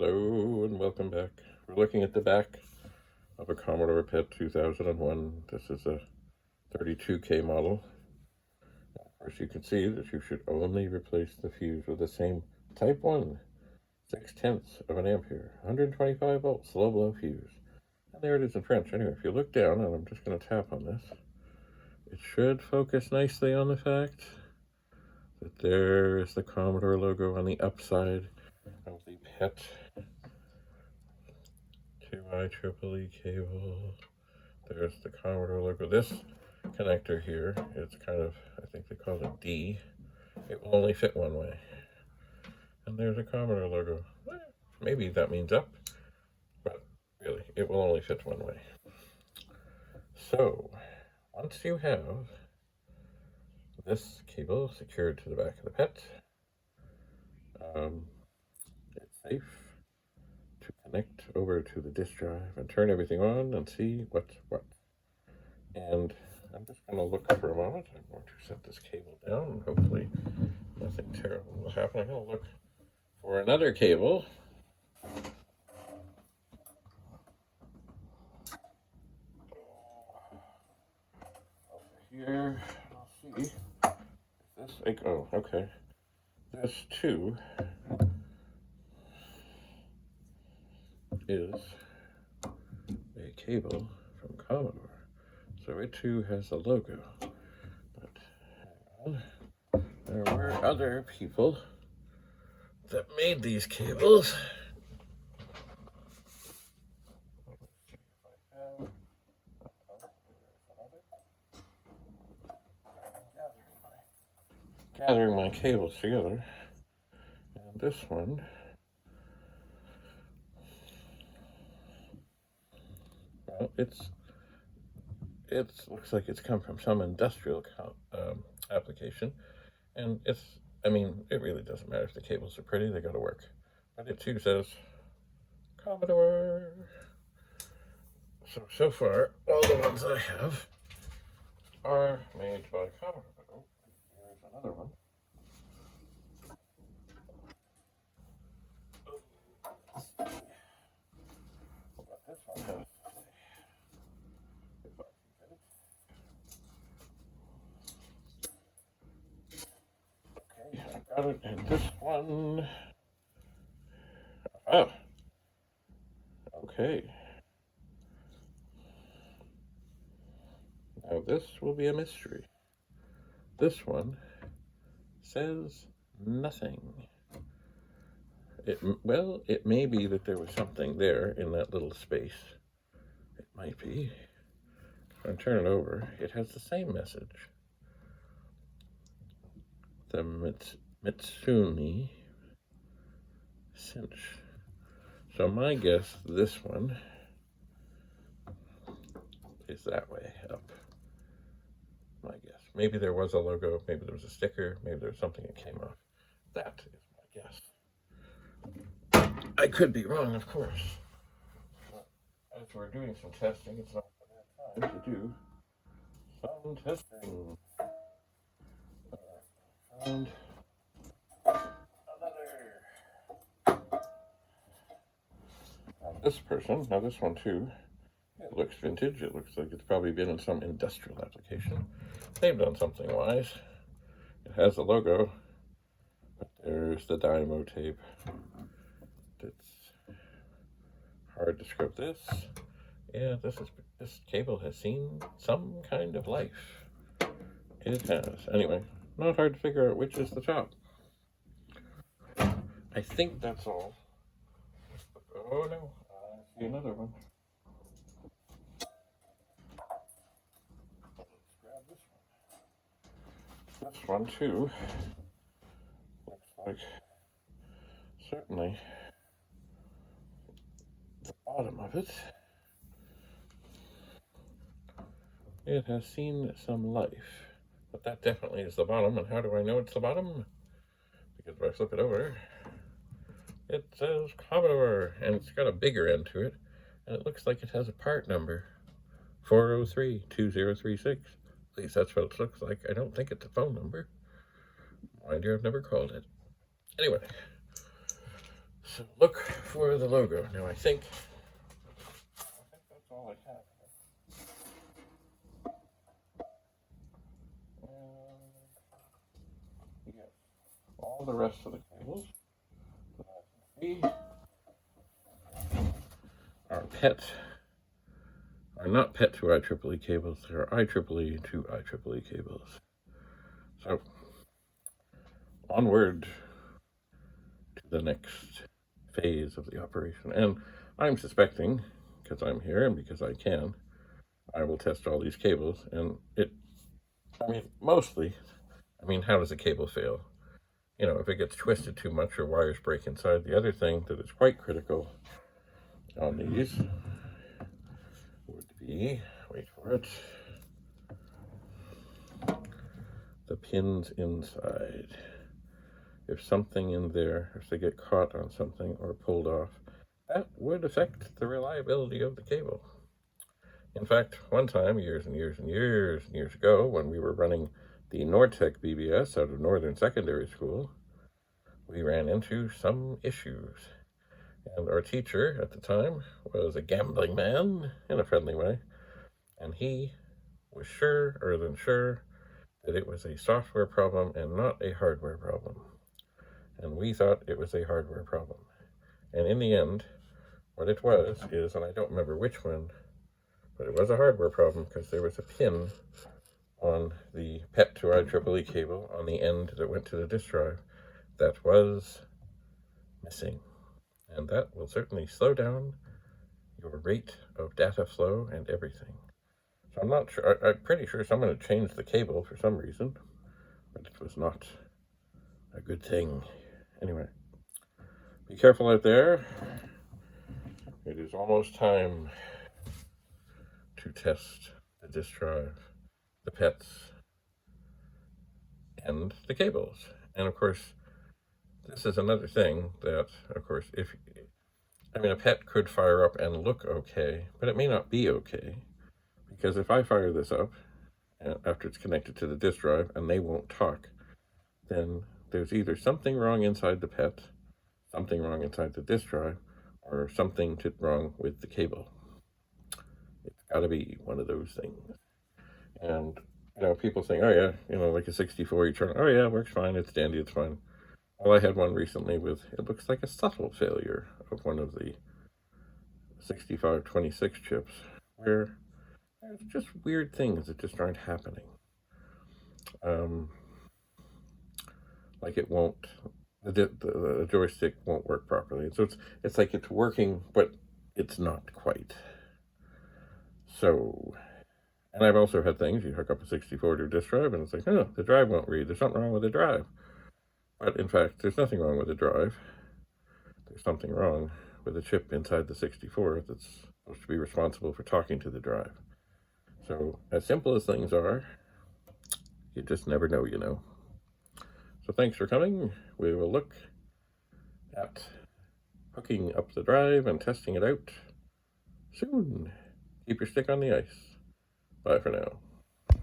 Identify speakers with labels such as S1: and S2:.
S1: Hello and welcome back. We're looking at the back of a Commodore PET 2001. This is a 32K model. Of course, you can see that you should only replace the fuse with the same type 1, 6/10 of an ampere, 125 volts, low blow fuse. And there it is in French. Anyway, if you look down, and I'm just going to tap on this, it should focus nicely on the fact that there is the Commodore logo on the upside of the PET 2IEEE cable. There's the Commodore logo. This connector here is kind of, I think they call it D. It will only fit one way. And there's a Commodore logo. Well, maybe that means up, but really, it will only fit one way. So, once you have this cable secured to the back of the PET, it's safe to connect over to the disk drive and turn everything on and see what's what. And I'm just going to look for a moment. I'm going to set this cable down and hopefully nothing terrible will happen. I'm going to look for another cable. Over here, I'll see. This, oh, okay. This too is a cable from Commodore. So it too has a logo. But hang on. There were other people that made these cables. Gathering my cables together. And this one well, it looks like it's come from some industrial application, and I mean, it really doesn't matter if the cables are pretty, they gotta work. But it too says Commodore. So far, all the ones I have are made by Commodore. But oh, here's another one. What this one has. Got it, and this one. Oh, okay. Now this will be a mystery. This one says nothing. Well, it may be that there was something there in that little space. It might be. If I turn it over, it has the same message. The Mitsumi cinch. So my guess, this one is that way up. My guess. Maybe there was a logo, maybe there was a sticker, maybe there was something that came off. That is my guess. I could be wrong, of course. But as we're doing some testing, it's not a bad time to do some testing. And this person, now this one too, it looks vintage. It looks like it's probably been in some industrial application. They've done something wise. It has a logo, but there's the dynamo tape. It's hard to script this. Yeah, this cable has seen some kind of life. It has. Anyway, not hard to figure out which is the top. I think that's all. Oh no, I see another one. Let's grab this one. This one too looks like certainly the bottom of it. It has seen some life. But that definitely is the bottom, and how do I know it's the bottom? Because if I flip it over, it says Commodore, and it's got a bigger end to it, and it looks like it has a part number, 403-2036. At least that's what it looks like. I don't think it's a phone number. Mind you, I've never called it. Anyway, so look for the logo. Now I think that's all I have. Yes, all the rest of the cables are PET, are not PET to IEEE cables, they are IEEE to IEEE cables. So, onward to the next phase of the operation. And I'm suspecting, because I'm here and because I can, I will test all these cables, and mostly, how does a cable fail? You know, if it gets twisted too much or wires break inside. The other thing that is quite critical on these would be, wait for it, the pins inside. If something in there, if they get caught on something or pulled off, that would affect the reliability of the cable. In fact, one time, years and years and years and years ago, when we were running the Nortec BBS out of Northern Secondary School, we ran into some issues. And our teacher at the time was a gambling man in a friendly way, and he was surer than sure that it was a software problem and not a hardware problem. And we thought it was a hardware problem. And in the end, what it was is, and I don't remember which one, but it was a hardware problem because there was a pin on the PET to IEEE cable on the end that went to the disk drive that was missing. And that will certainly slow down your rate of data flow and everything. So I'm not sure, I'm pretty sure someone had changed the cable for some reason, but it was not a good thing. Anyway, be careful out there. It is almost time to test the disk drive, the PETs, and the cables. And of course, this is another thing that, of course, a PET could fire up and look okay, but it may not be okay, because if I fire this up after it's connected to the disk drive and they won't talk, then there's either something wrong inside the PET, something wrong inside the disk drive, or something wrong with the cable. It's got to be one of those things. And, people think, oh yeah, like a 64, you turn, oh yeah, it works fine, it's dandy, it's fine. Well, I had one recently with, it looks like a subtle failure of one of the 6526 chips, where there's just weird things that just aren't happening. Like it won't, the joystick won't work properly. So it's like it's working, but it's not quite. So, and I've also had things, you hook up a 64 to a disk drive, and it's like, oh, the drive won't read. There's something wrong with the drive. But in fact, there's nothing wrong with the drive. There's something wrong with the chip inside the 64 that's supposed to be responsible for talking to the drive. So, as simple as things are, you just never know, So thanks for coming. We will look at hooking up the drive and testing it out soon. Keep your stick on the ice. Bye for now.